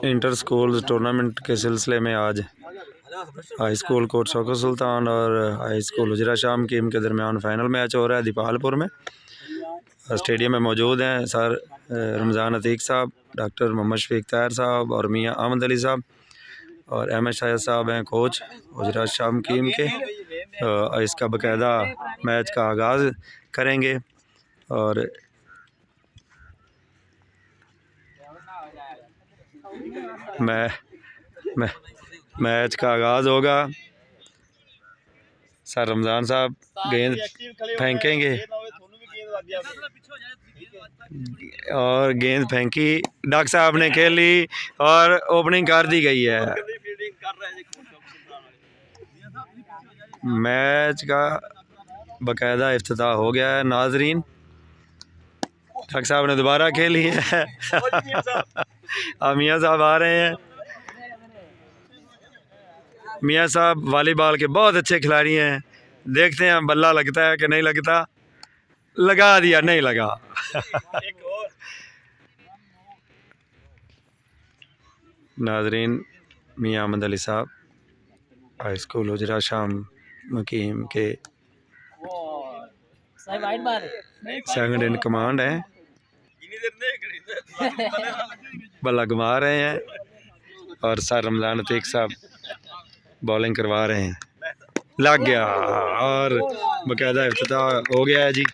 Inter school tournament के सिलसिले में आज हाई स्कूल कोट शौकत सुल्तान और हाई स्कूल हुजरा शाम कीम के दरमियान फ़ाइनल मैच हो रहा है दीपालपुर में। स्टेडियम में मौजूद हैं सर रमज़ान अतीक साहब, डॉक्टर मोहम्मद शफीक तैयार साहब और मियाँ अहमद अली साहब और अहमद शाहिद साहब हैं कोच हुजरा शाम कीम के। इसका बाकायदा मैच का आगाज़ करेंगे और मैच का आगाज़ होगा। सर रमज़ान साहब गेंद फेंकेंगे और गेंद फेंकी, डॉक्टर साहब ने खेली और ओपनिंग कर दी गई है। मैच का बाकायदा इफ्तिताह हो गया है नाजरीन। डॉक्टर साहब ने दोबारा खेली है। अब मियाँ साहब आ रहे हैं। मियाँ साहब वॉलीबॉल के बहुत अच्छे खिलाड़ी हैं। देखते हैं बल्ला लगता है कि नहीं लगता। लगा दिया, नहीं लगा। नाजरीन, मियाँ अहमद अली साहब हाई स्कूल हुजरा शाम मुकीम के सेकंड इन कमांड हैं। बल्ला घुमा रहे हैं और सर रमज़ान अतीक साहब बॉलिंग करवा रहे हैं। लग गया और बाकायदा इफ्तिताह हो गया है जी।